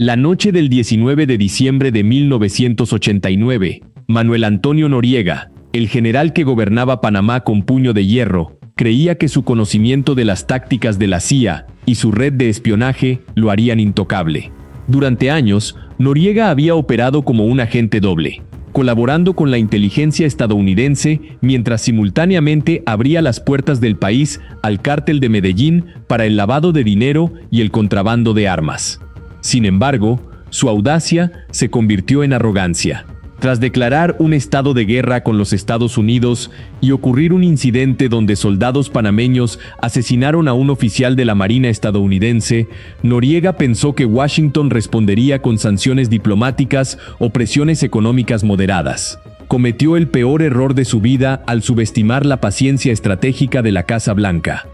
La noche del 19 de diciembre de 1989, Manuel Antonio Noriega, el general que gobernaba Panamá con puño de hierro, creía que su conocimiento de las tácticas de la CIA y su red de espionaje lo harían intocable. Durante años, Noriega había operado como un agente doble, colaborando con la inteligencia estadounidense mientras simultáneamente abría las puertas del país al cártel de Medellín para el lavado de dinero y el contrabando de armas. Sin embargo, su audacia se convirtió en arrogancia. Tras declarar un estado de guerra con los Estados Unidos y ocurrir un incidente donde soldados panameños asesinaron a un oficial de la Marina estadounidense, Noriega pensó que Washington respondería con sanciones diplomáticas o presiones económicas moderadas. Cometió el peor error de su vida al subestimar la paciencia estratégica de la Casa Blanca.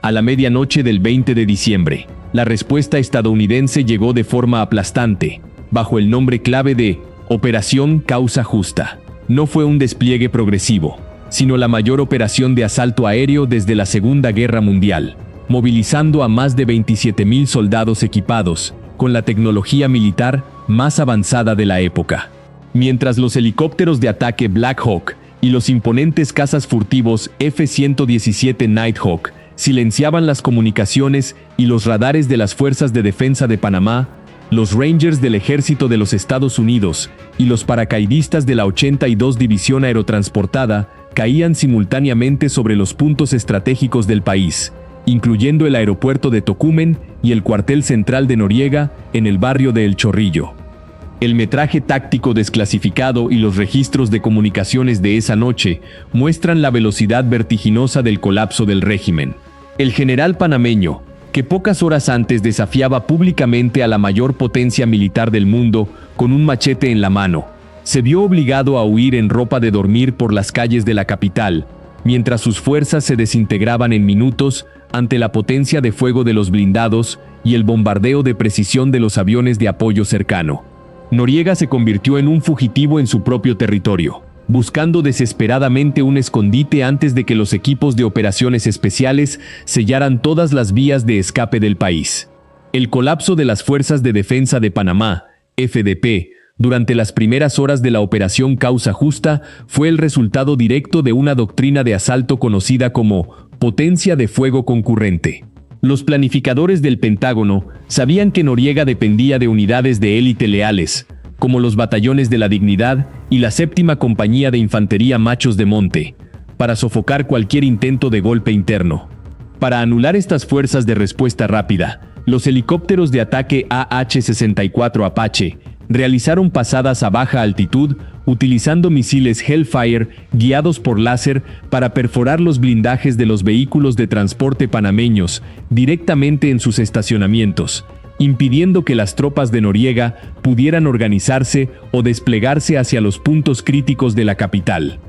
A la medianoche del 20 de diciembre, la respuesta estadounidense llegó de forma aplastante, bajo el nombre clave de Operación Causa Justa. No fue un despliegue progresivo, sino la mayor operación de asalto aéreo desde la Segunda Guerra Mundial, movilizando a más de 27,000 soldados equipados, con la tecnología militar más avanzada de la época. Mientras los helicópteros de ataque Black Hawk y los imponentes cazas furtivos F-117 Nighthawk silenciaban las comunicaciones y los radares de las Fuerzas de Defensa de Panamá, los Rangers del Ejército de los Estados Unidos y los paracaidistas de la 82 División Aerotransportada caían simultáneamente sobre los puntos estratégicos del país, incluyendo el aeropuerto de Tocumen y el cuartel central de Noriega en el barrio de El Chorrillo. El metraje táctico desclasificado y los registros de comunicaciones de esa noche muestran la velocidad vertiginosa del colapso del régimen. El general panameño, que pocas horas antes desafiaba públicamente a la mayor potencia militar del mundo con un machete en la mano, se vio obligado a huir en ropa de dormir por las calles de la capital, mientras sus fuerzas se desintegraban en minutos ante la potencia de fuego de los blindados y el bombardeo de precisión de los aviones de apoyo cercano. Noriega se convirtió en un fugitivo en su propio territorio, buscando desesperadamente un escondite antes de que los equipos de operaciones especiales sellaran todas las vías de escape del país. El colapso de las Fuerzas de Defensa de Panamá, FDP, durante las primeras horas de la Operación Causa Justa fue el resultado directo de una doctrina de asalto conocida como potencia de fuego concurrente. Los planificadores del Pentágono sabían que Noriega dependía de unidades de élite leales, como los batallones de la Dignidad y la 7ª Compañía de Infantería Machos de Monte, para sofocar cualquier intento de golpe interno. Para anular estas fuerzas de respuesta rápida, los helicópteros de ataque AH-64 Apache realizaron pasadas a baja altitud utilizando misiles Hellfire guiados por láser para perforar los blindajes de los vehículos de transporte panameños directamente en sus estacionamientos, impidiendo que las tropas de Noriega pudieran organizarse o desplegarse hacia los puntos críticos de la capital.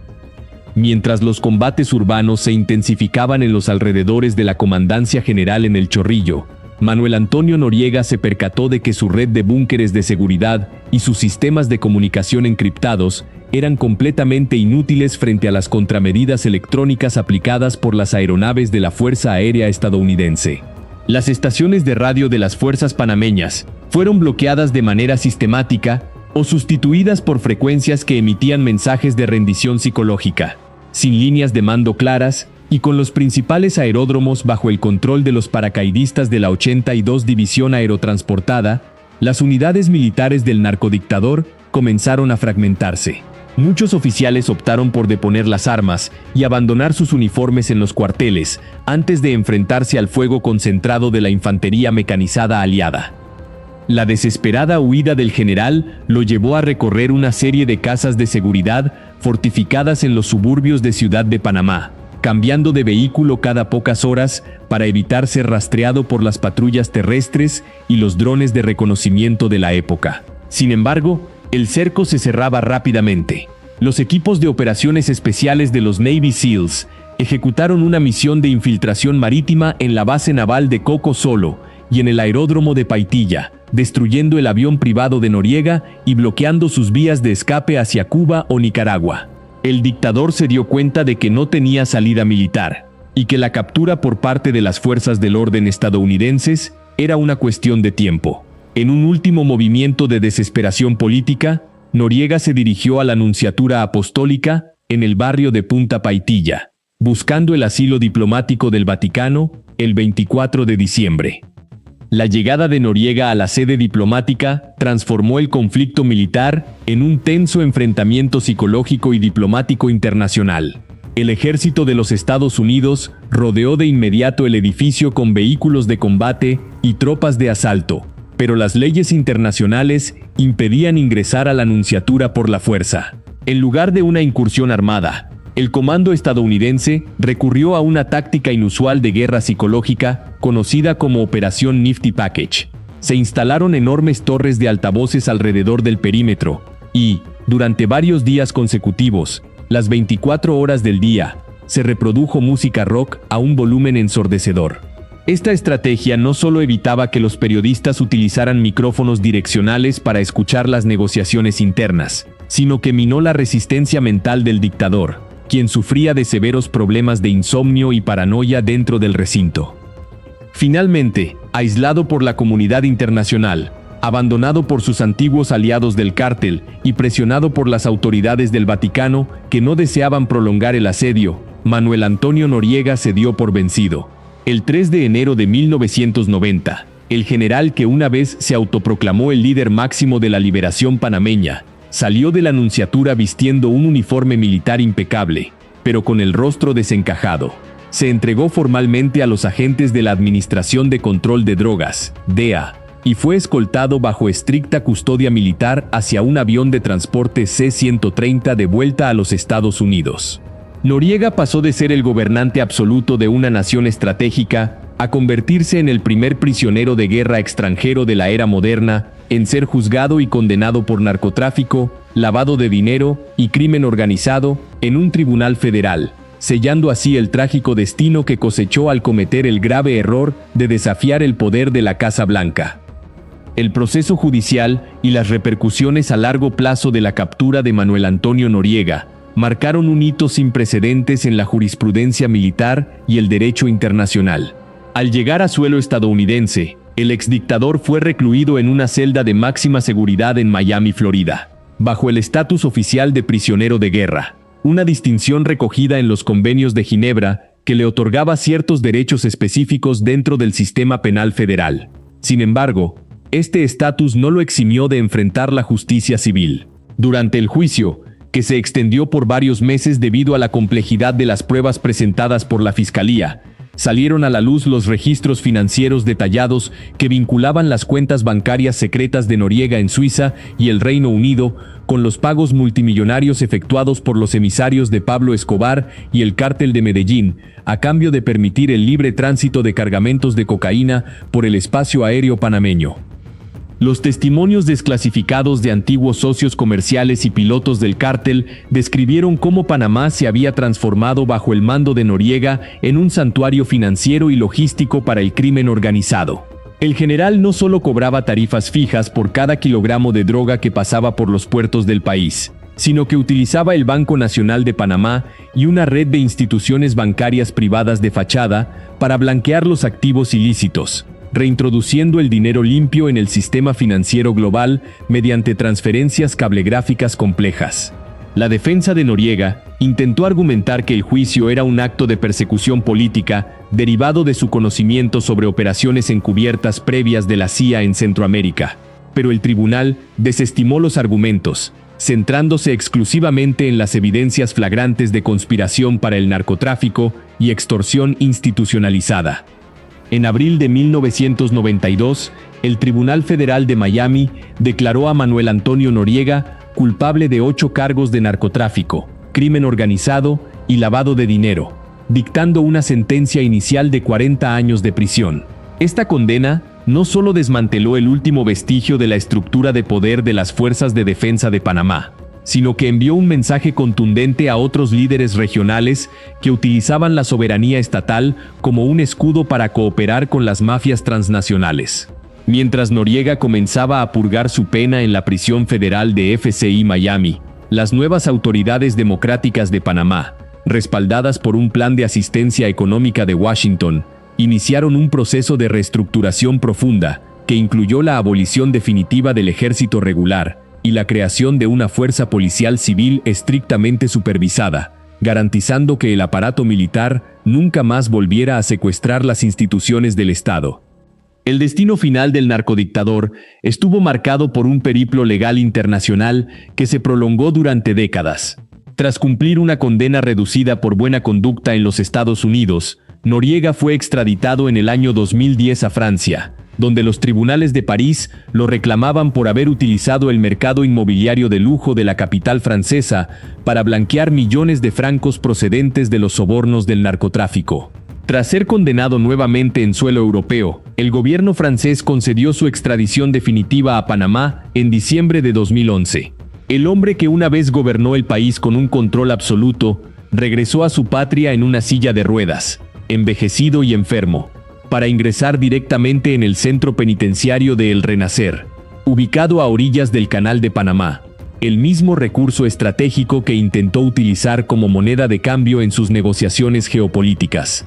Mientras los combates urbanos se intensificaban en los alrededores de la Comandancia General en El Chorrillo, Manuel Antonio Noriega se percató de que su red de búnkeres de seguridad y sus sistemas de comunicación encriptados eran completamente inútiles frente a las contramedidas electrónicas aplicadas por las aeronaves de la Fuerza Aérea estadounidense. Las estaciones de radio de las fuerzas panameñas fueron bloqueadas de manera sistemática o sustituidas por frecuencias que emitían mensajes de rendición psicológica, sin líneas de mando claras y con los principales aeródromos bajo el control de los paracaidistas de la 82 División Aerotransportada. Las unidades militares del narcodictador comenzaron a fragmentarse. Muchos oficiales optaron por deponer las armas y abandonar sus uniformes en los cuarteles antes de enfrentarse al fuego concentrado de la infantería mecanizada aliada. La desesperada huida del general lo llevó a recorrer una serie de casas de seguridad fortificadas en los suburbios de Ciudad de Panamá, cambiando de vehículo cada pocas horas para evitar ser rastreado por las patrullas terrestres y los drones de reconocimiento de la época. Sin embargo, el cerco se cerraba rápidamente. Los equipos de operaciones especiales de los Navy SEALs ejecutaron una misión de infiltración marítima en la base naval de Coco Solo y en el aeródromo de Paitilla, destruyendo el avión privado de Noriega y bloqueando sus vías de escape hacia Cuba o Nicaragua. El dictador se dio cuenta de que no tenía salida militar y que la captura por parte de las fuerzas del orden estadounidenses era una cuestión de tiempo. En un último movimiento de desesperación política, Noriega se dirigió a la Nunciatura Apostólica en el barrio de Punta Paitilla, buscando el asilo diplomático del Vaticano el 24 de diciembre. La llegada de Noriega a la sede diplomática transformó el conflicto militar en un tenso enfrentamiento psicológico y diplomático internacional. El ejército de los Estados Unidos rodeó de inmediato el edificio con vehículos de combate y tropas de asalto, pero las leyes internacionales impedían ingresar a la Nunciatura por la fuerza. En lugar de una incursión armada, el comando estadounidense recurrió a una táctica inusual de guerra psicológica conocida como Operación Nifty Package. Se instalaron enormes torres de altavoces alrededor del perímetro y, durante varios días consecutivos, las 24 horas del día, se reprodujo música rock a un volumen ensordecedor. Esta estrategia no solo evitaba que los periodistas utilizaran micrófonos direccionales para escuchar las negociaciones internas, sino que minó la resistencia mental del dictador, quien sufría de severos problemas de insomnio y paranoia dentro del recinto. Finalmente, aislado por la comunidad internacional, abandonado por sus antiguos aliados del cártel y presionado por las autoridades del Vaticano que no deseaban prolongar el asedio, Manuel Antonio Noriega se dio por vencido. El 3 de enero de 1990, el general que una vez se autoproclamó el líder máximo de la liberación panameña, salió de la Nunciatura vistiendo un uniforme militar impecable, pero con el rostro desencajado. Se entregó formalmente a los agentes de la Administración de Control de Drogas, DEA, y fue escoltado bajo estricta custodia militar hacia un avión de transporte C-130 de vuelta a los Estados Unidos. Noriega pasó de ser el gobernante absoluto de una nación estratégica a convertirse en el primer prisionero de guerra extranjero de la era moderna en ser juzgado y condenado por narcotráfico, lavado de dinero y crimen organizado en un tribunal federal, sellando así el trágico destino que cosechó al cometer el grave error de desafiar el poder de la Casa Blanca. El proceso judicial y las repercusiones a largo plazo de la captura de Manuel Antonio Noriega marcaron un hito sin precedentes en la jurisprudencia militar y el derecho internacional. Al llegar a suelo estadounidense, el exdictador fue recluido en una celda de máxima seguridad en Miami, Florida, bajo el estatus oficial de prisionero de guerra, una distinción recogida en los convenios de Ginebra que le otorgaba ciertos derechos específicos dentro del sistema penal federal. Sin embargo, este estatus no lo eximió de enfrentar la justicia civil. Durante el juicio, que se extendió por varios meses debido a la complejidad de las pruebas presentadas por la Fiscalía, salieron a la luz los registros financieros detallados que vinculaban las cuentas bancarias secretas de Noriega en Suiza y el Reino Unido con los pagos multimillonarios efectuados por los emisarios de Pablo Escobar y el Cártel de Medellín, a cambio de permitir el libre tránsito de cargamentos de cocaína por el espacio aéreo panameño. Los testimonios desclasificados de antiguos socios comerciales y pilotos del cártel describieron cómo Panamá se había transformado bajo el mando de Noriega en un santuario financiero y logístico para el crimen organizado. El general no solo cobraba tarifas fijas por cada kilogramo de droga que pasaba por los puertos del país, sino que utilizaba el Banco Nacional de Panamá y una red de instituciones bancarias privadas de fachada para blanquear los activos ilícitos, reintroduciendo el dinero limpio en el sistema financiero global mediante transferencias cablegráficas complejas. La defensa de Noriega intentó argumentar que el juicio era un acto de persecución política derivado de su conocimiento sobre operaciones encubiertas previas de la CIA en Centroamérica, pero el tribunal desestimó los argumentos, centrándose exclusivamente en las evidencias flagrantes de conspiración para el narcotráfico y extorsión institucionalizada. En abril de 1992, el Tribunal Federal de Miami declaró a Manuel Antonio Noriega culpable de 8 cargos de narcotráfico, crimen organizado y lavado de dinero, dictando una sentencia inicial de 40 años de prisión. Esta condena no solo desmanteló el último vestigio de la estructura de poder de las Fuerzas de Defensa de Panamá, sino que envió un mensaje contundente a otros líderes regionales que utilizaban la soberanía estatal como un escudo para cooperar con las mafias transnacionales. Mientras Noriega comenzaba a purgar su pena en la prisión federal de FCI Miami, las nuevas autoridades democráticas de Panamá, respaldadas por un plan de asistencia económica de Washington, iniciaron un proceso de reestructuración profunda que incluyó la abolición definitiva del ejército regular y la creación de una fuerza policial civil estrictamente supervisada, garantizando que el aparato militar nunca más volviera a secuestrar las instituciones del Estado. El destino final del narcodictador estuvo marcado por un periplo legal internacional que se prolongó durante décadas. Tras cumplir una condena reducida por buena conducta en los Estados Unidos, Noriega fue extraditado en el año 2010 a Francia, donde los tribunales de París lo reclamaban por haber utilizado el mercado inmobiliario de lujo de la capital francesa para blanquear millones de francos procedentes de los sobornos del narcotráfico. Tras ser condenado nuevamente en suelo europeo, el gobierno francés concedió su extradición definitiva a Panamá en diciembre de 2011. El hombre que una vez gobernó el país con un control absoluto, regresó a su patria en una silla de ruedas, envejecido y enfermo, para ingresar directamente en el centro penitenciario de El Renacer, ubicado a orillas del Canal de Panamá, el mismo recurso estratégico que intentó utilizar como moneda de cambio en sus negociaciones geopolíticas.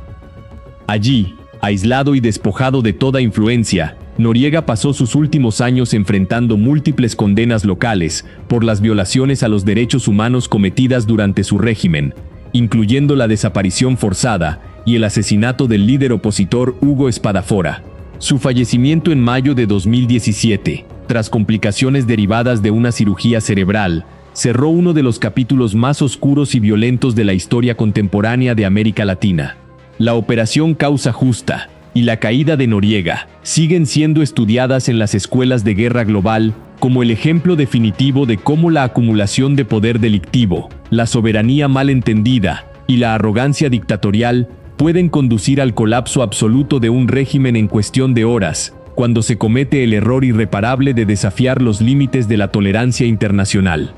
Allí, aislado y despojado de toda influencia, Noriega pasó sus últimos años enfrentando múltiples condenas locales por las violaciones a los derechos humanos cometidas durante su régimen, incluyendo la desaparición forzada y el asesinato del líder opositor Hugo Espadafora. Su fallecimiento en mayo de 2017, tras complicaciones derivadas de una cirugía cerebral, cerró uno de los capítulos más oscuros y violentos de la historia contemporánea de América Latina. La Operación Causa Justa y la caída de Noriega siguen siendo estudiadas en las escuelas de guerra global como el ejemplo definitivo de cómo la acumulación de poder delictivo, la soberanía mal entendida y la arrogancia dictatorial pueden conducir al colapso absoluto de un régimen en cuestión de horas, cuando se comete el error irreparable de desafiar los límites de la tolerancia internacional.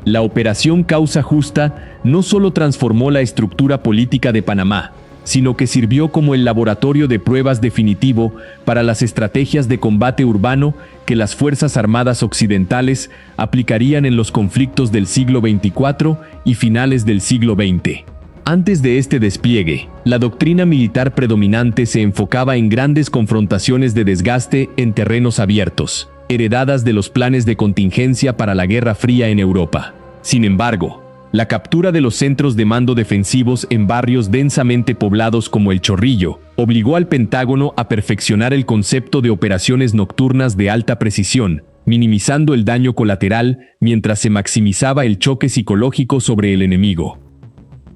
La Operación Causa Justa no solo transformó la estructura política de Panamá, sino que sirvió como el laboratorio de pruebas definitivo para las estrategias de combate urbano que las Fuerzas Armadas Occidentales aplicarían en los conflictos del siglo XXIV y finales del siglo XX. Antes de este despliegue, la doctrina militar predominante se enfocaba en grandes confrontaciones de desgaste en terrenos abiertos, heredadas de los planes de contingencia para la Guerra Fría en Europa. Sin embargo, la captura de los centros de mando defensivos en barrios densamente poblados como El Chorrillo obligó al Pentágono a perfeccionar el concepto de operaciones nocturnas de alta precisión, minimizando el daño colateral mientras se maximizaba el choque psicológico sobre el enemigo.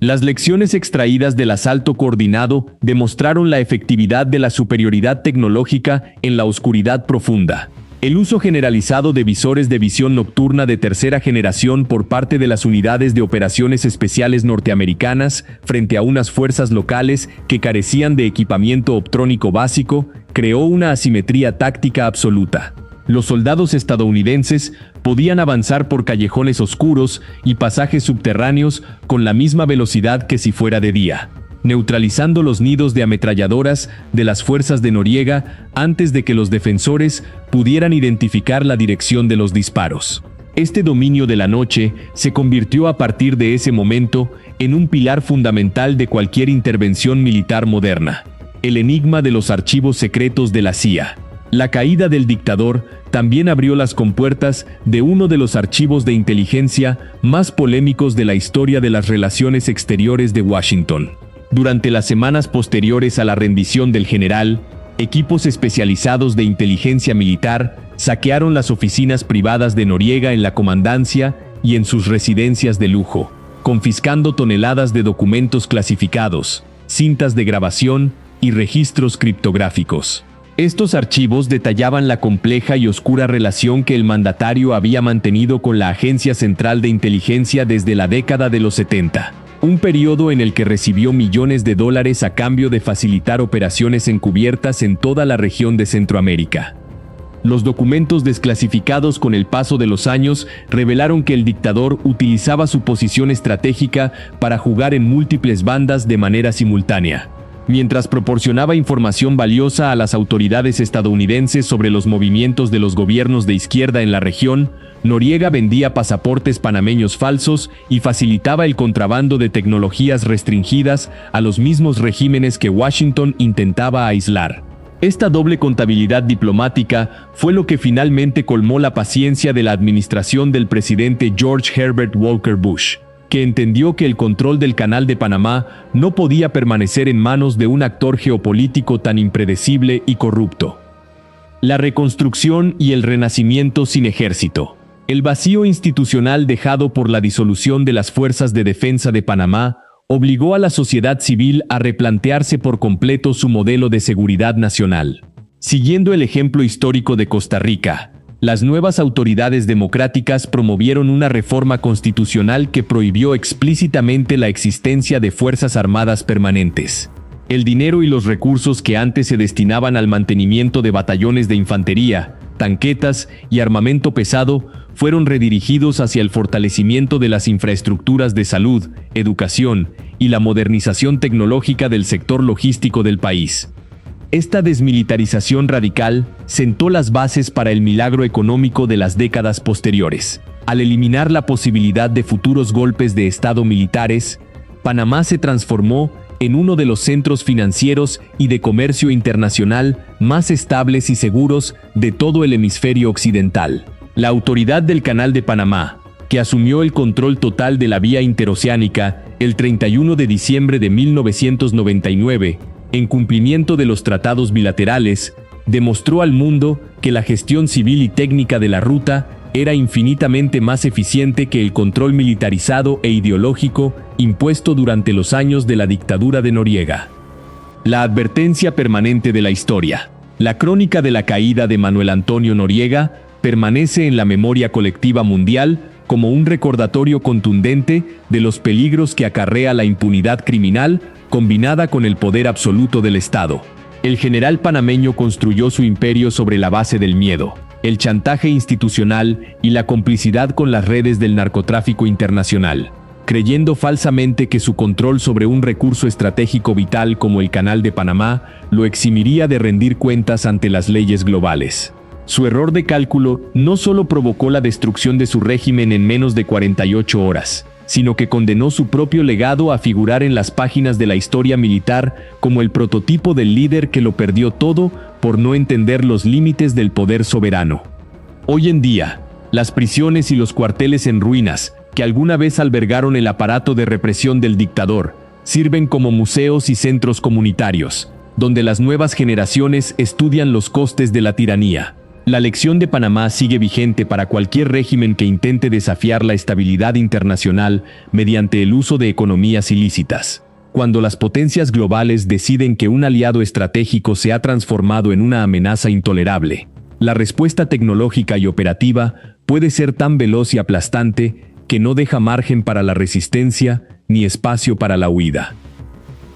Las lecciones extraídas del asalto coordinado demostraron la efectividad de la superioridad tecnológica en la oscuridad profunda. El uso generalizado de visores de visión nocturna de tercera generación por parte de las unidades de operaciones especiales norteamericanas frente a unas fuerzas locales que carecían de equipamiento optrónico básico creó una asimetría táctica absoluta. Los soldados estadounidenses podían avanzar por callejones oscuros y pasajes subterráneos con la misma velocidad que si fuera de día, neutralizando los nidos de ametralladoras de las fuerzas de Noriega antes de que los defensores pudieran identificar la dirección de los disparos. Este dominio de la noche se convirtió a partir de ese momento en un pilar fundamental de cualquier intervención militar moderna. El enigma de los archivos secretos de la CIA. La caída del dictador también abrió las compuertas de uno de los archivos de inteligencia más polémicos de la historia de las relaciones exteriores de Washington. Durante las semanas posteriores a la rendición del general, equipos especializados de inteligencia militar saquearon las oficinas privadas de Noriega en la comandancia y en sus residencias de lujo, confiscando toneladas de documentos clasificados, cintas de grabación y registros criptográficos. Estos archivos detallaban la compleja y oscura relación que el mandatario había mantenido con la Agencia Central de Inteligencia desde la década de los 70. Un periodo en el que recibió millones de dólares a cambio de facilitar operaciones encubiertas en toda la región de Centroamérica. Los documentos desclasificados con el paso de los años revelaron que el dictador utilizaba su posición estratégica para jugar en múltiples bandas de manera simultánea. Mientras proporcionaba información valiosa a las autoridades estadounidenses sobre los movimientos de los gobiernos de izquierda en la región, Noriega vendía pasaportes panameños falsos y facilitaba el contrabando de tecnologías restringidas a los mismos regímenes que Washington intentaba aislar. Esta doble contabilidad diplomática fue lo que finalmente colmó la paciencia de la administración del presidente George Herbert Walker Bush, que entendió que el control del Canal de Panamá no podía permanecer en manos de un actor geopolítico tan impredecible y corrupto. La reconstrucción y el renacimiento sin ejército. El vacío institucional dejado por la disolución de las Fuerzas de Defensa de Panamá obligó a la sociedad civil a replantearse por completo su modelo de seguridad nacional. Siguiendo el ejemplo histórico de Costa Rica, las nuevas autoridades democráticas promovieron una reforma constitucional que prohibió explícitamente la existencia de fuerzas armadas permanentes. El dinero y los recursos que antes se destinaban al mantenimiento de batallones de infantería, tanquetas y armamento pesado fueron redirigidos hacia el fortalecimiento de las infraestructuras de salud, educación y la modernización tecnológica del sector logístico del país. Esta desmilitarización radical sentó las bases para el milagro económico de las décadas posteriores. Al eliminar la posibilidad de futuros golpes de Estado militares, Panamá se transformó en uno de los centros financieros y de comercio internacional más estables y seguros de todo el hemisferio occidental. La Autoridad del Canal de Panamá, que asumió el control total de la vía interoceánica el 31 de diciembre de 1999, en cumplimiento de los tratados bilaterales, demostró al mundo que la gestión civil y técnica de la ruta era infinitamente más eficiente que el control militarizado e ideológico impuesto durante los años de la dictadura de Noriega. La advertencia permanente de la historia. La crónica de la caída de Manuel Antonio Noriega permanece en la memoria colectiva mundial como un recordatorio contundente de los peligros que acarrea la impunidad criminal combinada con el poder absoluto del Estado. El general panameño construyó su imperio sobre la base del miedo, el chantaje institucional y la complicidad con las redes del narcotráfico internacional, creyendo falsamente que su control sobre un recurso estratégico vital como el Canal de Panamá lo eximiría de rendir cuentas ante las leyes globales. Su error de cálculo no solo provocó la destrucción de su régimen en menos de 48 horas, sino que condenó su propio legado a figurar en las páginas de la historia militar como el prototipo del líder que lo perdió todo por no entender los límites del poder soberano. Hoy en día, las prisiones y los cuarteles en ruinas, que alguna vez albergaron el aparato de represión del dictador, sirven como museos y centros comunitarios, donde las nuevas generaciones estudian los costes de la tiranía. La lección de Panamá sigue vigente para cualquier régimen que intente desafiar la estabilidad internacional mediante el uso de economías ilícitas. Cuando las potencias globales deciden que un aliado estratégico se ha transformado en una amenaza intolerable, la respuesta tecnológica y operativa puede ser tan veloz y aplastante que no deja margen para la resistencia ni espacio para la huida.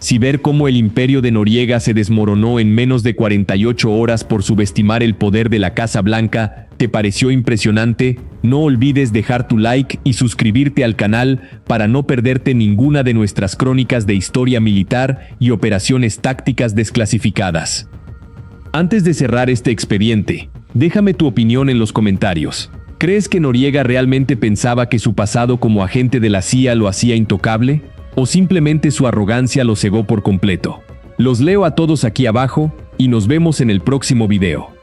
Si ver cómo el imperio de Noriega se desmoronó en menos de 48 horas por subestimar el poder de la Casa Blanca te pareció impresionante, no olvides dejar tu like y suscribirte al canal para no perderte ninguna de nuestras crónicas de historia militar y operaciones tácticas desclasificadas. Antes de cerrar este expediente, déjame tu opinión en los comentarios. ¿Crees que Noriega realmente pensaba que su pasado como agente de la CIA lo hacía intocable? ¿O simplemente su arrogancia lo cegó por completo? Los leo a todos aquí abajo y nos vemos en el próximo video.